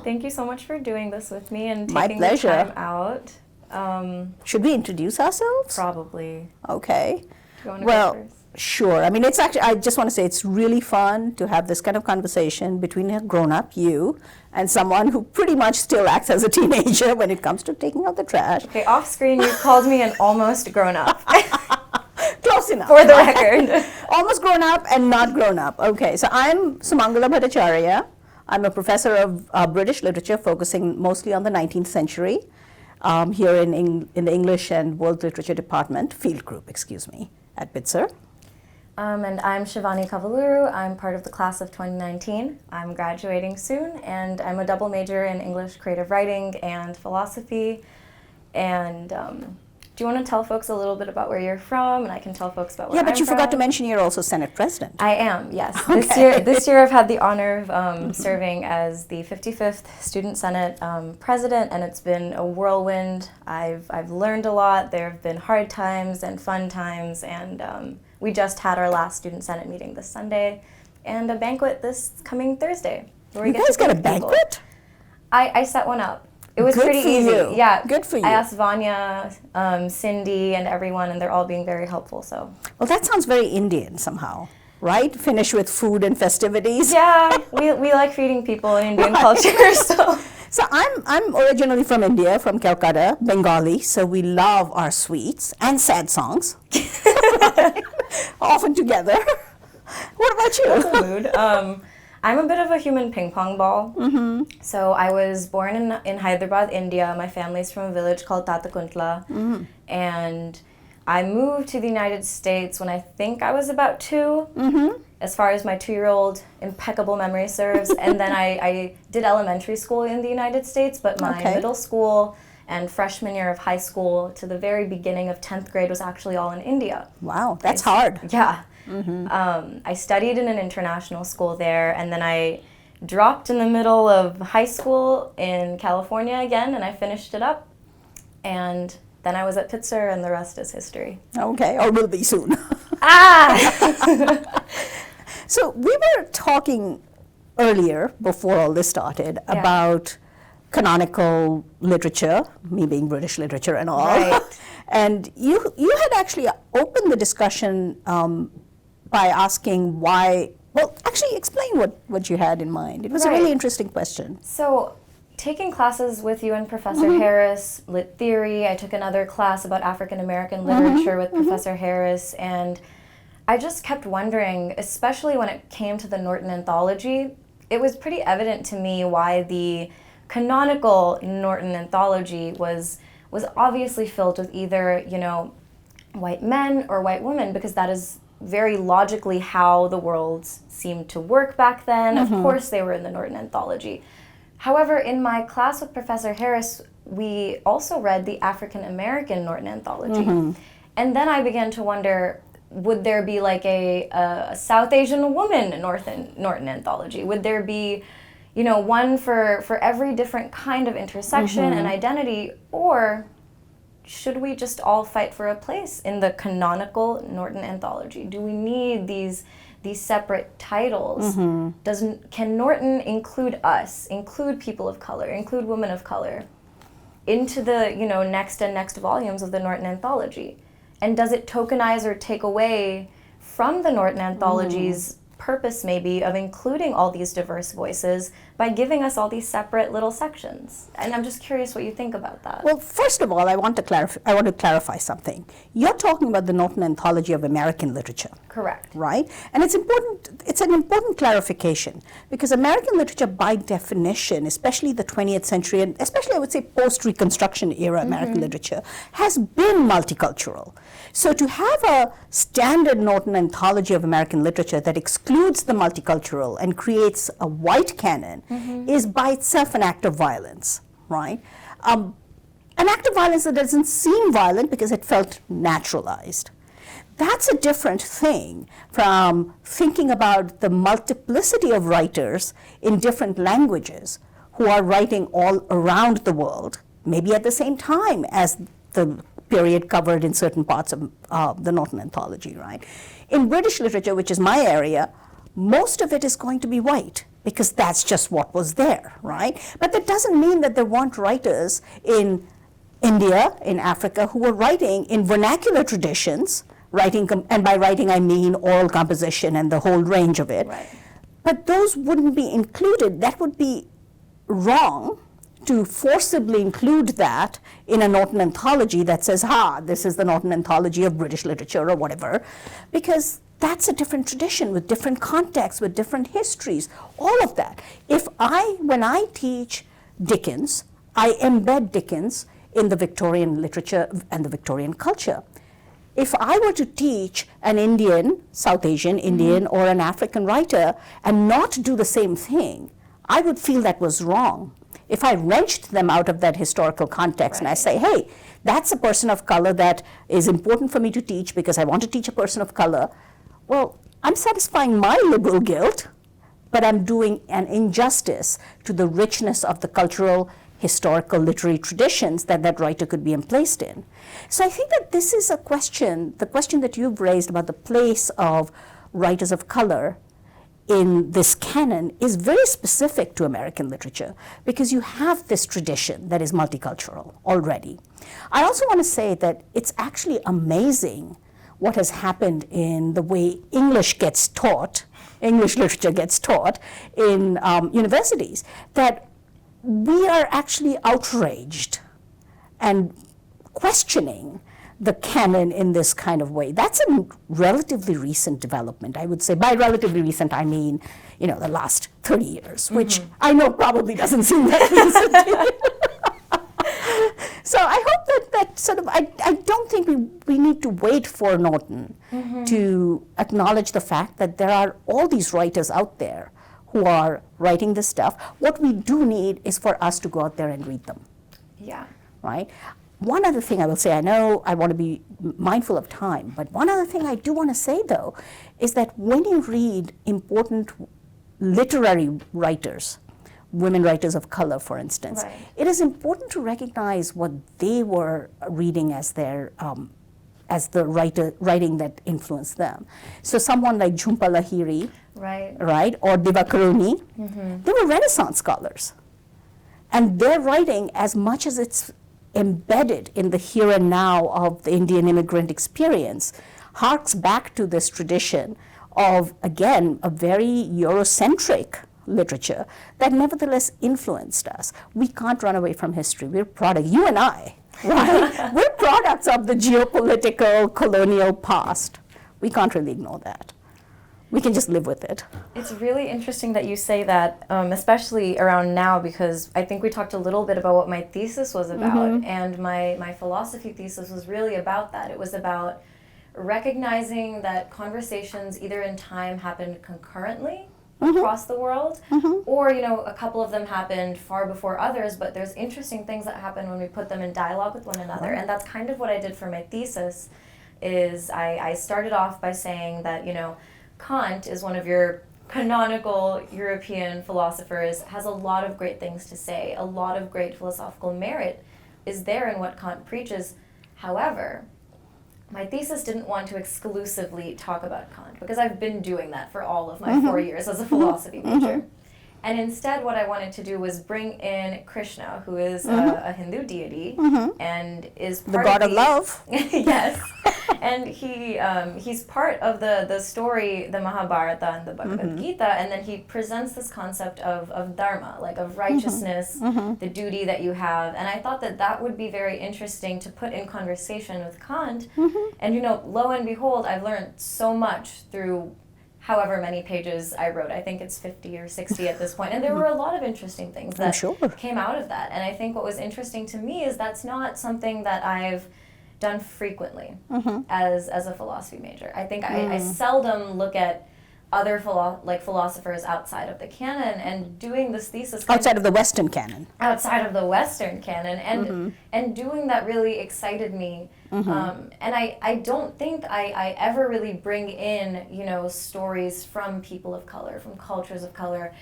Thank you so much for doing this with me and My taking the pleasure. time out. Should we introduce ourselves? Probably. Okay. You want to Well, go first? sure. I mean, it's actually, I just want to say it's really fun to have this kind of conversation between a grown-up, you, and someone who pretty much still acts as a teenager when it comes to taking out the trash. Okay, off screen you called me an almost grown up. Close enough. For the record. Almost grown up and not grown up. Okay, so I'm Sumangala Bhattacharya. I'm a professor of British literature, focusing mostly on the 19th century, here in the English and World Literature Department, field group, excuse me, at Pitzer. And I'm Shivani Kavuluru. I'm part of the class of 2019. I'm graduating soon, and I'm a double major in English creative writing and philosophy. And do you want to tell folks a little bit about where you're from, and I can tell folks about where I'm from? Yeah, but you forgot to mention you're also Senate President. I am, yes. Okay. This year I've had the honor of serving as the 55th Student Senate President, and it's been a whirlwind. I've learned a lot. There have been hard times and fun times, and we just had our last Student Senate meeting this Sunday, and a banquet this coming Thursday. Where You guys got a banquet? I set one up. It was Good pretty for easy. you. Yeah. Good for you. I asked Vanya, Cindy, and everyone, and they're all being very helpful. So. Well, that sounds very Indian somehow, right? Finish with food and festivities. Yeah, we like feeding people in Indian culture. So I'm originally from India, from Calcutta, Bengali. So we love our sweets and sad songs, often together. What about you? That's a mood. I'm a bit of a human ping pong ball. Mm-hmm. So I was born in Hyderabad, India. My family's from a village called Tatakuntla. Mm-hmm. And I moved to the United States when I think I was about 2, as far as my 2-year-old impeccable memory serves. And then I did elementary school in the United States, but my middle school and freshman year of high school to the very beginning of 10th grade was actually all in India. Wow, that's hard. Yeah. I studied in an international school there, and then I dropped in the middle of high school in California again, and I finished it up. And then I was at Pitzer, and the rest is history. Okay, or will be soon. So we were talking earlier, before all this started, about canonical literature, me being British literature and all. Right. And you had actually opened the discussion by asking why, well, actually explain what you had in mind. It was a really interesting question. So, taking classes with you and Professor Harris, Lit Theory, I took another class about African American literature with Professor Harris, and I just kept wondering, especially when it came to the Norton Anthology, it was pretty evident to me why the canonical Norton Anthology was obviously filled with either, white men or white women, because that is very logically how the worlds seemed to work back then. Of course they were in the Norton Anthology. However, in my class with Professor Harris, we also read the African American Norton Anthology. And then I began to wonder, would there be like a South Asian woman Norton Anthology? Would there be, one for every different kind of intersection and identity, or should we just all fight for a place in the canonical Norton Anthology? Do we need these separate titles? Can Norton include us, include people of color, include women of color into the next and next volumes of the Norton Anthology? And does it tokenize or take away from the Norton Anthology's purpose maybe of including all these diverse voices by giving us all these separate little sections? And I'm just curious what you think about that. Well, first of all, I want to clarify something. You're talking about the Norton Anthology of American Literature. Correct. Right? And it's an important clarification, because American literature by definition, especially the 20th century, and especially I would say post-Reconstruction era American literature, has been multicultural. So to have a standard Norton Anthology of American literature that excludes the multicultural and creates a white canon is by itself an act of violence, right? An act of violence that doesn't seem violent because it felt naturalized. That's a different thing from thinking about the multiplicity of writers in different languages who are writing all around the world, maybe at the same time as the period covered in certain parts of the Norton Anthology, right? In British literature, which is my area, most of it is going to be white. because that's just what was there, right? But that doesn't mean that there weren't writers in India, in Africa, who were writing in vernacular traditions, and by writing I mean oral composition and the whole range of it. Right. But those wouldn't be included. That would be wrong to forcibly include that in a Norton anthology that says, this is the Norton anthology of British literature or whatever, because that's a different tradition with different contexts, with different histories, all of that. When I teach Dickens, I embed Dickens in the Victorian literature and the Victorian culture. If I were to teach an Indian, South Asian Indian, or an African writer and not do the same thing, I would feel that was wrong. If I wrenched them out of that historical context and I say, hey, that's a person of color that is important for me to teach because I want to teach a person of color, well, I'm satisfying my liberal guilt, but I'm doing an injustice to the richness of the cultural, historical, literary traditions that writer could be emplaced in. So I think that this is a question, the question that you've raised about the place of writers of color in this canon is very specific to American literature because you have this tradition that is multicultural already. I also want to say that it's actually amazing what has happened in the way English literature gets taught in universities, that we are actually outraged and questioning the canon in this kind of way. That's a relatively recent development, I would say. By relatively recent, I mean, the last 30 years, which I know probably doesn't seem that recent to you. So I hope that sort of, I don't think we need to wait for Norton to acknowledge the fact that there are all these writers out there who are writing this stuff. What we do need is for us to go out there and read them. Yeah. Right? One other thing I will say, I know I want to be mindful of time, but one other thing I do want to say, though, is that when you read important literary writers, women writers of color, for instance, it is important to recognize what they were reading as their as the writing that influenced them. So someone like Jhumpa Lahiri, right, or Divakaruni, they were Renaissance scholars. And their writing, as much as it's embedded in the here and now of the Indian immigrant experience, harks back to this tradition of, again, a very Eurocentric literature that nevertheless influenced us. We can't run away from history. We're products, you and I, right? We're products of the geopolitical, colonial past. We can't really ignore that. We can just live with it. It's really interesting that you say that, especially around now, because I think we talked a little bit about what my thesis was about, and my philosophy thesis was really about that. It was about recognizing that conversations either in time happened concurrently across the world, or a couple of them happened far before others, but there's interesting things that happen when we put them in dialogue with one another. And that's kind of what I did for my thesis. Is I started off by saying that Kant is one of your canonical European philosophers, has a lot of great things to say, a lot of great philosophical merit is there in what Kant preaches. However, my thesis didn't want to exclusively talk about Kant, because I've been doing that for all of my 4 years as a philosophy major. And instead what I wanted to do was bring in Krishna, who is a Hindu deity, and is part the god of love. Yes. And he's part of the story, the Mahabharata and the Bhagavad Gita, and then he presents this concept of dharma, like of righteousness, the duty that you have. And I thought that would be very interesting to put in conversation with Kant. And lo and behold, I've learned so much through however many pages I wrote. I think it's 50 or 60 at this point. And there were a lot of interesting things that came out of that. And I think what was interesting to me is that's not something that I've done frequently as a philosophy major. I think I seldom look at other philosophers outside of the canon, and doing this thesis outside of the Western canon. Outside of the Western canon, and doing that really excited me. And I don't think I ever really bring in stories from people of color, from cultures of color,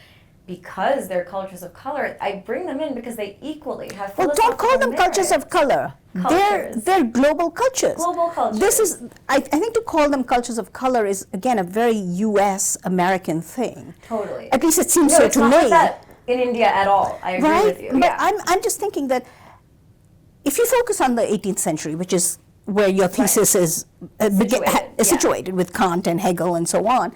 because they're cultures of color, I bring them in because they equally have Well, don't call them cultures of color. They're global cultures. Global cultures. This is, I think to call them cultures of color is, again, a very U.S. American thing. Totally. At least it seems no, so it's to not me. like that in India at all. I agree Right? with you. But Yeah. I'm just thinking that if you focus on the 18th century, which is where your thesis is situated with Kant and Hegel and so on,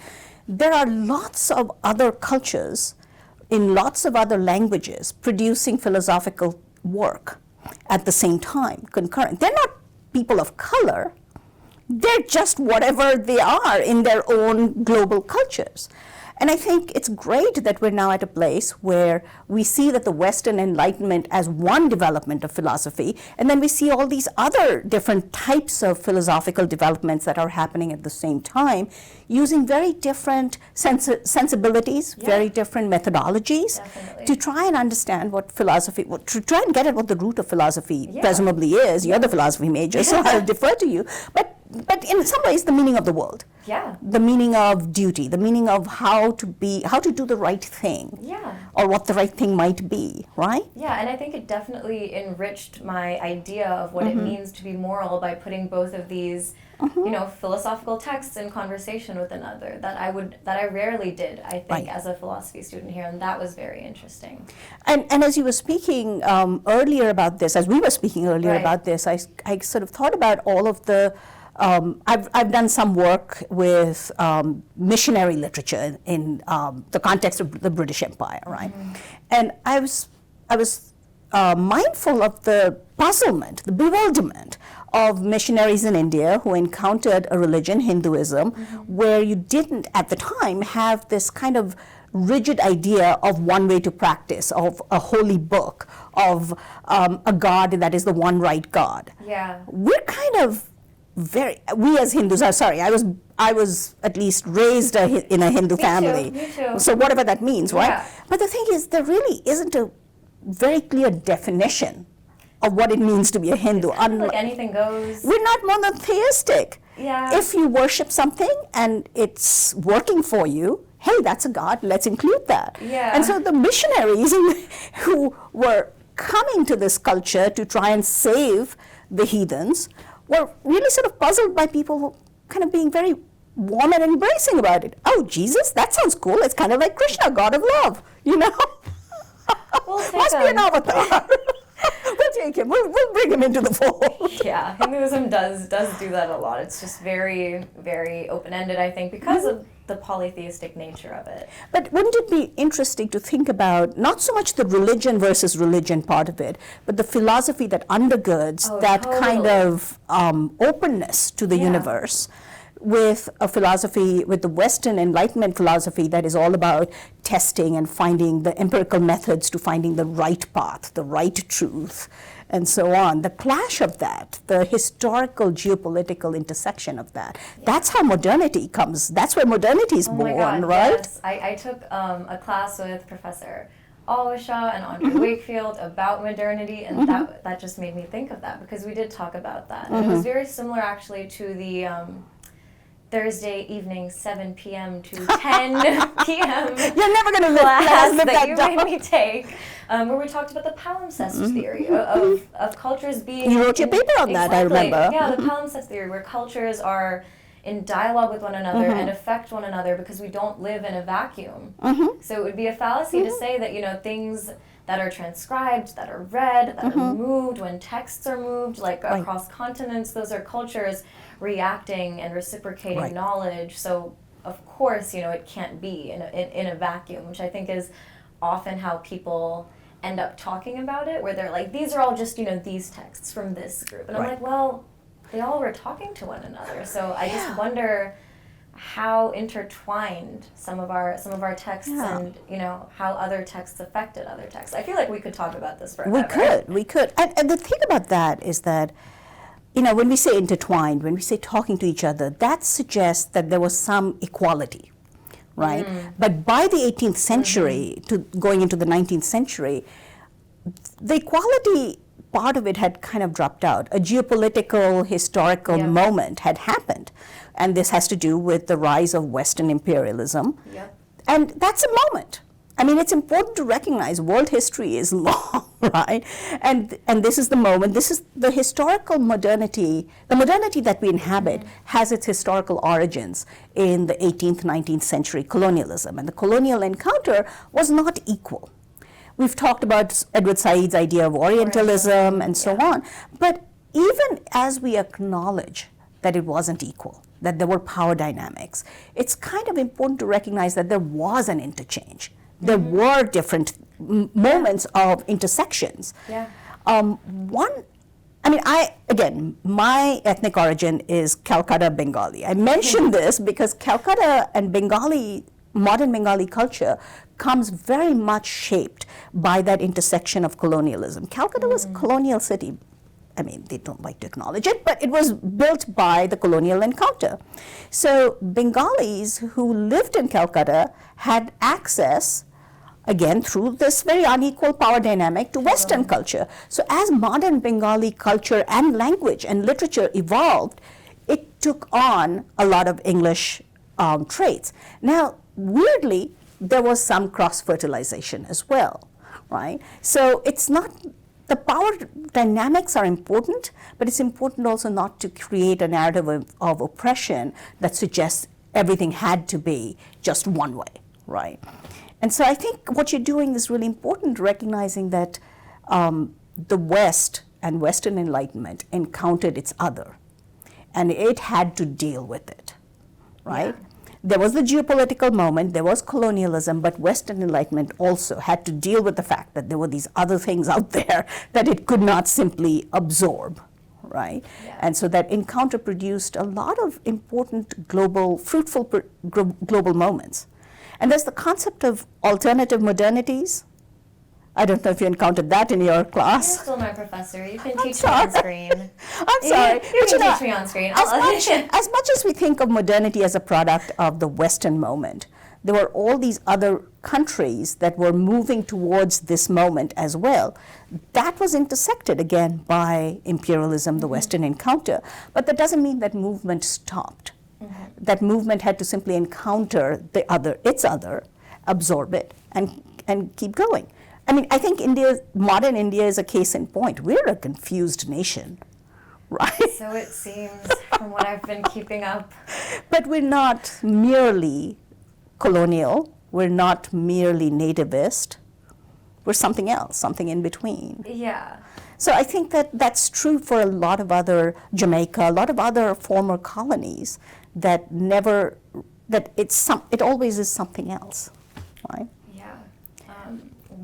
there are lots of other cultures in lots of other languages producing philosophical work at the same time, concurrent. They're not people of color. They're just whatever they are in their own global cultures. And I think it's great that we're now at a place where we see that the Western Enlightenment as one development of philosophy, and then we see all these other different types of philosophical developments that are happening at the same time, using very different sensibilities, very different methodologies, to try and understand what philosophy, to try and get at what the root of philosophy presumably is. You're the philosophy major, so I'll defer to you. But in some ways, the meaning of the world. Yeah. The meaning of duty, the meaning of how to do the right thing. Yeah. Or what the right thing might be, right? Yeah, and I think it definitely enriched my idea of what it means to be moral by putting both of these, philosophical texts in conversation with another that I rarely did, I think, as a philosophy student here, and that was very interesting. And as you were speaking earlier about this, as we were speaking earlier about this, I sort of thought about all of the I've done some work with missionary literature in the context of the British Empire, right? And I was mindful of the puzzlement, the bewilderment of missionaries in India who encountered a religion, Hinduism, where you didn't at the time have this kind of rigid idea of one way to practice, of a holy book, of a God that is the one right God. Yeah. We're kind of we as Hindus are, I was at least raised in a Hindu family. Me too. So whatever that means, right? Yeah. But the thing is, there really isn't a very clear definition of what it means to be a Hindu. It's kind of like anything goes. We're not monotheistic. Yeah. If you worship something and it's working for you, hey, that's a God, let's include that. Yeah. And so the missionaries who were coming to this culture to try and save the heathens were really sort of puzzled by people kind of being very warm and embracing about it. Oh, Jesus, that sounds cool. It's kind of like Krishna, God of love, Must be an avatar. We'll take him. We'll bring him into the fold. Yeah, Hinduism does do that a lot. It's just very, very open-ended, I think, because of the polytheistic nature of it. But wouldn't it be interesting to think about not so much the religion versus religion part of it, but the philosophy that undergirds that kind of openness to the universe, with a philosophy, with the Western Enlightenment philosophy that is all about testing and finding the empirical methods to finding the right path, the right truth, and so on. The clash of that, the historical geopolitical intersection of that, that's how modernity comes. That's where modernity is born, God, right? Yes. I took a class with Professor Alwashaw and Andre Wakefield about modernity, and that just made me think of that, because we did talk about that. And it was very similar, actually, to the Thursday evening, 7 p.m. to 10 p.m. You're never going to class live that you down. made me take, where we talked about the palimpsest theory of cultures being... You wrote your paper on that, I remember. Yeah, the palimpsest theory, where cultures are in dialogue with one another and affect one another because we don't live in a vacuum. So it would be a fallacy to say that, things that are transcribed, that are read, that are moved, when texts are moved, like across continents, those are cultures reacting and reciprocating knowledge. So of course, it can't be in a vacuum, which I think is often how people end up talking about it, where they're like, these are all just, these texts from this group. And I'm like, well, they all were talking to one another. So I just wonder how intertwined some of our texts and how other texts affected other texts. I feel like we could talk about this forever. We could. And the thing about that is that, when we say intertwined, when we say talking to each other, that suggests that there was some equality, right? But by the 18th century, to going into the 19th century, the equality part of it had kind of dropped out. A geopolitical, historical moment had happened. And this has to do with the rise of Western imperialism. And that's a moment. I mean, it's important to recognize world history is long, right? And this is the moment, this is the historical modernity, the modernity that we inhabit has its historical origins in the 18th, 19th century colonialism. And the colonial encounter was not equal. We've talked about Edward Said's idea of Orientalism and so on. But even as we acknowledge that it wasn't equal, that there were power dynamics, it's kind of important to recognize that there was an interchange. There were different moments of intersections. Yeah. Again, my ethnic origin is Calcutta Bengali. I mention this because Calcutta and Bengali, modern Bengali culture comes very much shaped by that intersection of colonialism. Calcutta was a colonial city. I mean, they don't like to acknowledge it, but it was built by the colonial encounter. So Bengalis who lived in Calcutta had access, again, through this very unequal power dynamic, to Western culture. So as modern Bengali culture and language and literature evolved, it took on a lot of English traits. Now, weirdly, there was some cross-fertilization as well, right? So it's not, the power dynamics are important, but it's important also not to create a narrative of oppression that suggests everything had to be just one way, right? And so I think what you're doing is really important, recognizing that the West and Western Enlightenment encountered its other, and it had to deal with it, right? Yeah. There was the geopolitical moment, there was colonialism, but Western Enlightenment also had to deal with the fact that there were these other things out there that it could not simply absorb, right? Yeah. And so that encounter produced a lot of important global, fruitful global moments. And there's the concept of alternative modernities. I don't know if you encountered that in your class. You're still my professor. You can teach me on screen. I'm sorry. You can teach me on screen. As much as we think of modernity as a product of the Western moment, there were all these other countries that were moving towards this moment as well. That was intersected again by imperialism, the Western encounter. But that doesn't mean that movement stopped. That movement had to simply encounter the other, its other, absorb it, and keep going. I mean, I think modern India is a case in point. We're a confused nation, right? So it seems, from what I've been keeping up. But we're not merely colonial. We're not merely nativist. We're something else, something in between. Yeah. So I think that that's true for a lot of other, Jamaica, a lot of other former colonies that it always is something else, right?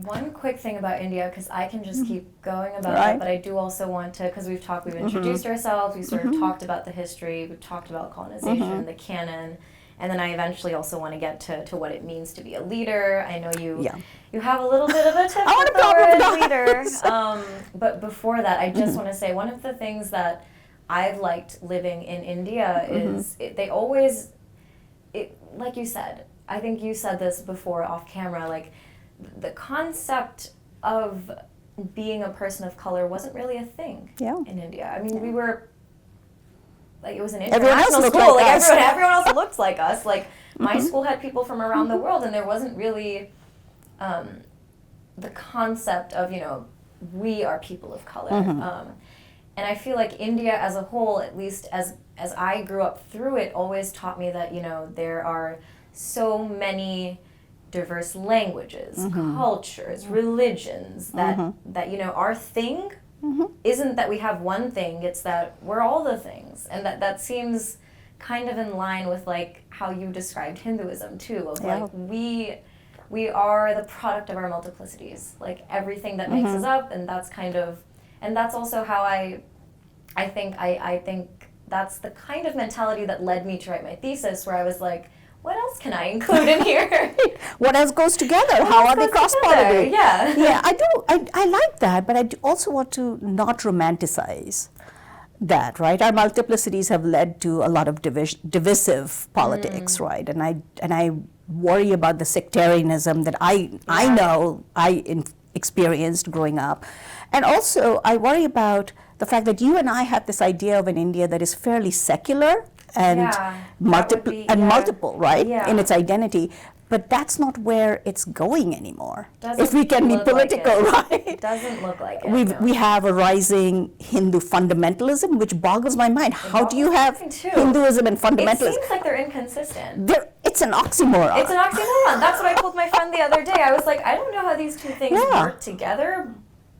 One quick thing about India, because I can just keep going about that, but I do also want to, because we've introduced ourselves, we sort of talked about the history, we've talked about colonization, the canon, and then I eventually also want to get to what it means to be a leader. I know you have a little bit of a tip with the word leader, but before that, I just want to say one of the things that I've liked living in India is they always, like you said, I think you said this before off camera, like, the concept of being a person of color wasn't really a thing in India. I mean, we were, like, it was an international school. Like everyone else looked like us. Like, my school had people from around the world, and there wasn't really the concept of, we are people of color. And I feel like India as a whole, at least as I grew up through it, always taught me that, there are so many diverse languages, cultures, religions, that our thing isn't that we have one thing, it's that we're all the things. And that seems kind of in line with, like, how you described Hinduism too, of like we are the product of our multiplicities, like everything that makes us up, and that's also how I think that's the kind of mentality that led me to write my thesis, where I was like, what else can I include in here? What else goes together? How are they cross-pollinated? Yeah. Yeah, I like that, but I also want to not romanticize that, right? Our multiplicities have led to a lot of divisive politics, right? And I worry about the sectarianism that I know I experienced growing up. And also, I worry about the fact that you and I have this idea of an India that is fairly secular and multiple, right, in its identity. But that's not where it's going anymore. Doesn't if we can be look political, like right? It doesn't look like it. We have a rising Hindu fundamentalism, which boggles my mind. How do you have Hinduism and fundamentalism? It seems like they're inconsistent. It's an oxymoron. It's an oxymoron. That's what I told my friend the other day. I was like, I don't know how these two things work together,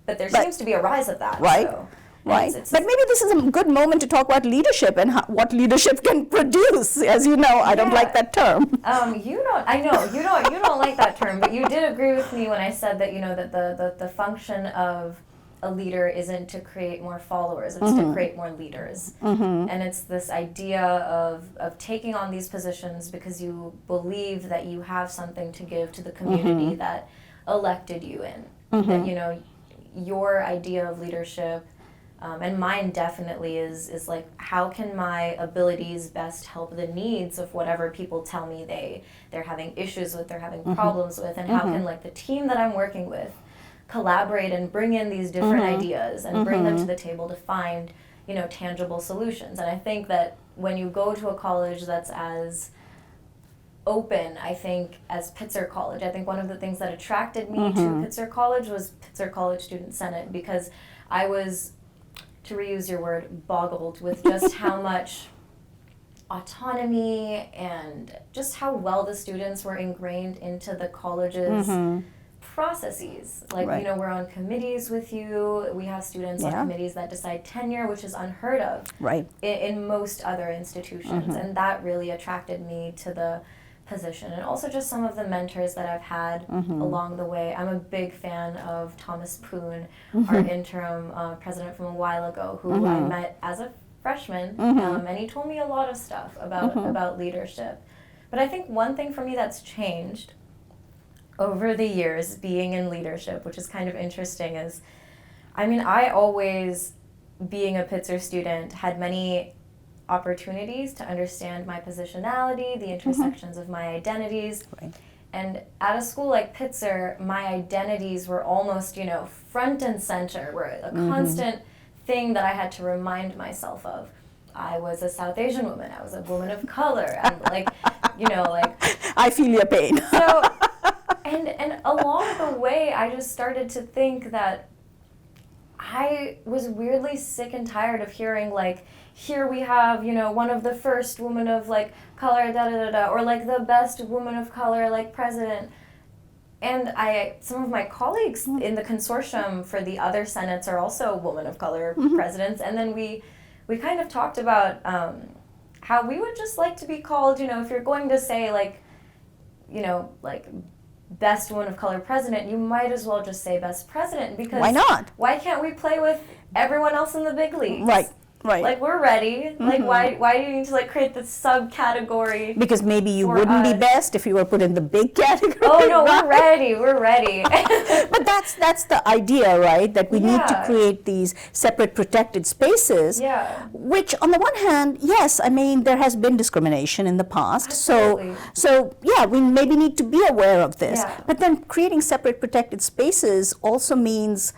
but there seems to be a rise of that. Right. So. Right, but maybe this is a good moment to talk about leadership and what leadership can produce. As you know, I don't like that term. I know you don't like that term, but you did agree with me when I said that that the function of a leader isn't to create more followers; it's to create more leaders. And it's this idea of taking on these positions because you believe that you have something to give to the community that elected you in. That your idea of leadership. And mine definitely is like, how can my abilities best help the needs of whatever people tell me they're having issues with, they're having problems with, and how can like the team that I'm working with collaborate and bring in these different ideas and bring them to the table to find, tangible solutions. And I think that when you go to a college that's as open, I think, as Pitzer College, I think one of the things that attracted me to Pitzer College was Pitzer College Student Senate, because I was, to reuse your word, boggled with just how much autonomy and just how well the students were ingrained into the college's processes. Like, we're on committees with you. We have students on committees that decide tenure, which is unheard of in most other institutions. And that really attracted me to the position, and also just some of the mentors that I've had along the way. I'm a big fan of Thomas Poon, our interim president from a while ago, who I met as a freshman, and he told me a lot of stuff about leadership. But I think one thing for me that's changed over the years being in leadership, which is kind of interesting, is, I always, being a Pitzer student, had many opportunities to understand my positionality, the intersections of my identities. And at a school like Pitzer, my identities were almost, front and center, were a constant thing that I had to remind myself of. I was a South Asian woman, I was a woman of color, and I feel your pain. So, and along the way, I just started to think that I was weirdly sick and tired of hearing, here we have, one of the first women of, color, da-da-da-da, or, the best woman of color, president. And some of my colleagues in the consortium for the other senates are also women of color presidents. And then we kind of talked about how we would just like to be called, if you're going to say, best woman of color president, you might as well just say best president, because why not? Why can't we play with everyone else in the big leagues? Right. We're ready. Why do you need to create this subcategory? Because maybe you wouldn't be best if you were put in the big category. Oh no, we're ready. But that's the idea, right? That we need to create these separate protected spaces. Which, on the one hand, yes, there has been discrimination in the past. Absolutely. So we maybe need to be aware of this. But then creating separate protected spaces also means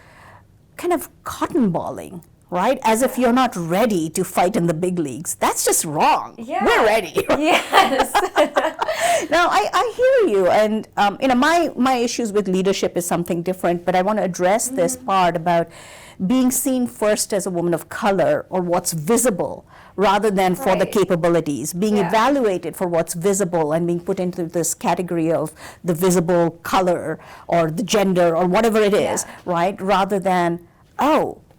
kind of cotton balling. Right? As if you're not ready to fight in the big leagues. That's just wrong. We're ready. Yes. Now, I hear you. And, my issues with leadership is something different, but I want to address this part about being seen first as a woman of color, or what's visible, rather than for the capabilities. Being evaluated for what's visible and being put into this category of the visible color or the gender or whatever it is, right? Rather than,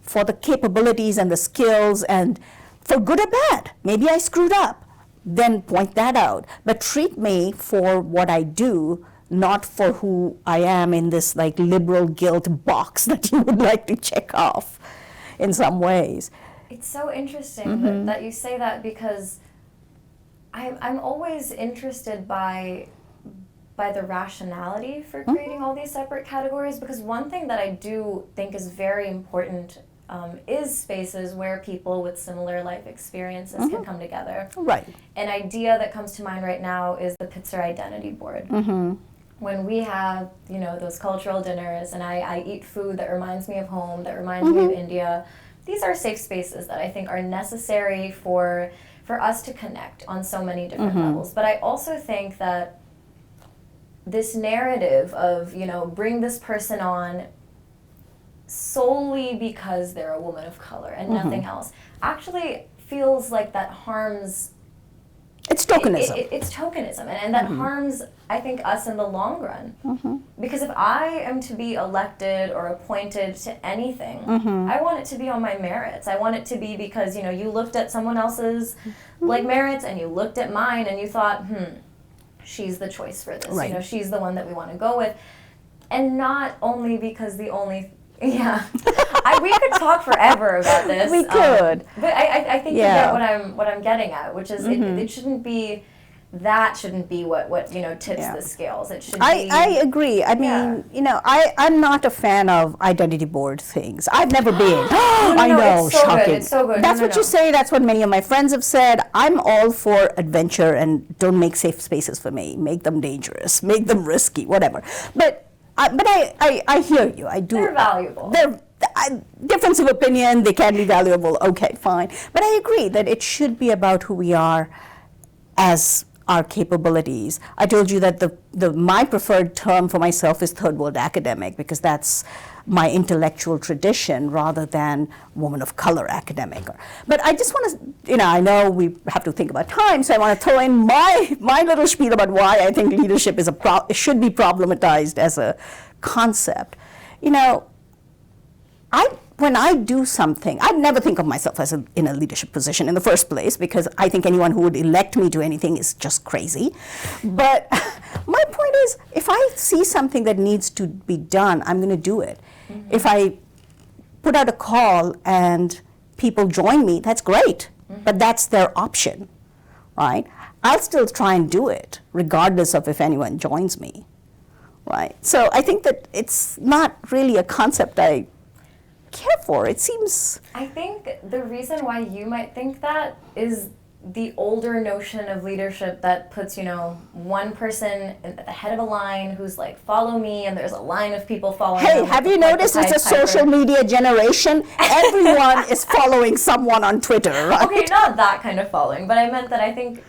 for the capabilities and the skills, and for good or bad. Maybe I screwed up. Then point that out. But treat me for what I do, not for who I am in this liberal guilt box that you would like to check off in some ways. It's so interesting that you say that, because I'm always interested by the rationality for creating all these separate categories, because one thing that I do think is very important is spaces where people with similar life experiences can come together. Right. An idea that comes to mind right now is the Pitzer Identity Board. When we have, those cultural dinners, and I eat food that reminds me of home, that reminds me of India, these are safe spaces that I think are necessary for us to connect on so many different levels. But I also think that this narrative of, bring this person on solely because they're a woman of color and nothing else, actually feels like that harms. It's tokenism. It's tokenism, and that harms, I think, us in the long run. Because if I am to be elected or appointed to anything, I want it to be on my merits. I want it to be because, you looked at someone else's merits and you looked at mine and you thought, she's the choice for this. Right. She's the one that we want to go with. And not only because we could talk forever about this. We could. But I think you get what I'm getting at, which is it shouldn't be, that shouldn't be what tips the scales. It should be. I agree. I mean, I'm not a fan of identity board things. I've never been. I know, it's so shocking. good. It's so good. That's what you say. That's what many of my friends have said. I'm all for adventure, and don't make safe spaces for me. Make them dangerous. Make them risky. Whatever. But I hear you. I do. They're valuable. Difference of opinion. They can be valuable. Okay, fine. But I agree that it should be about who we are as our capabilities. I told you that my preferred term for myself is third world academic, because that's my intellectual tradition rather than woman of color academic. But I just want to, I know we have to think about time, so I want to throw in my little spiel about why I think leadership is should be problematized as a concept. When I do something, I'd never think of myself as in a leadership position in the first place, because I think anyone who would elect me to anything is just crazy. But my point is, if I see something that needs to be done, I'm going to do it. If I put out a call and people join me, that's great, but that's their option, right? I'll still try and do it, regardless of if anyone joins me, right? So I think that it's not really a concept I care for. It seems. I think the reason why you might think that is the older notion of leadership that puts, one person at the head of a line who's like, follow me, and there's a line of people following. Hey, have you noticed it's a social media generation? Everyone is following someone on Twitter, right? Okay, not that kind of following, but I meant that I think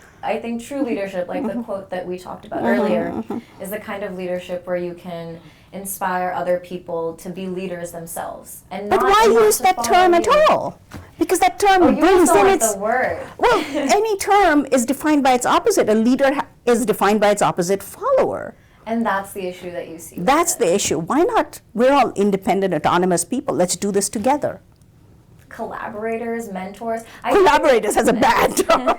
true leadership, like the quote that we talked about earlier, is the kind of leadership where you can inspire other people to be leaders themselves. And but why use that term at all? Because that term brings in its word. Well, any term is defined by its opposite. A leader is defined by its opposite, follower. And that's the issue that you see. That's the issue. Why not? We're all independent, autonomous people. Let's do this together. Collaborators, mentors. Collaborators has a bad term.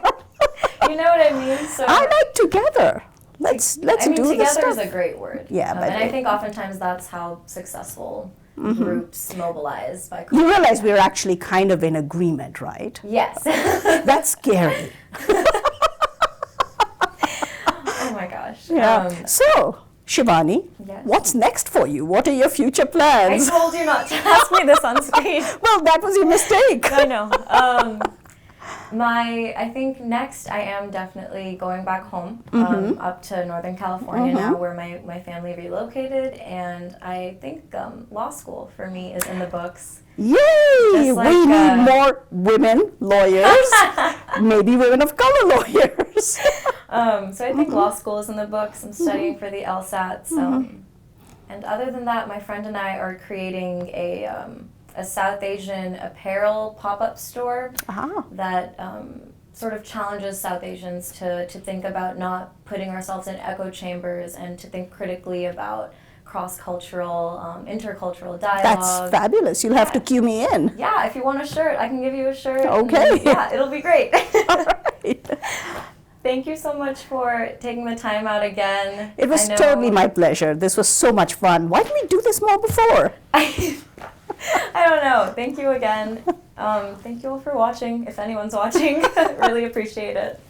You know what I mean? So I like together. Let's do this stuff. Together is a great word. Yeah, but and I think oftentimes that's how successful groups mobilize. You realize we're actually kind of in agreement, right? Yes. That's scary. Oh my gosh. Yeah. So, Shivani, yes. What's next for you? What are your future plans? I told you not to ask me this on stage. Well, that was your mistake. I know. I think next I am definitely going back home, up to Northern California now, where my family relocated, and I think law school for me is in the books. Yay! We need more women lawyers, maybe women of color lawyers. So I think law school is in the books. I'm studying for the LSATs. And other than that, my friend and I are creating a South Asian apparel pop-up store that sort of challenges South Asians to think about not putting ourselves in echo chambers and to think critically about cross-cultural, intercultural dialogue. That's fabulous. You'll have to cue me in. Yeah, if you want a shirt, I can give you a shirt. Okay. Yeah, it'll be great. All right. Thank you so much for taking the time out again. It was totally my pleasure. This was so much fun. Why didn't we do this more before? I don't know. Thank you again. Thank you all for watching, if anyone's watching. Really appreciate it.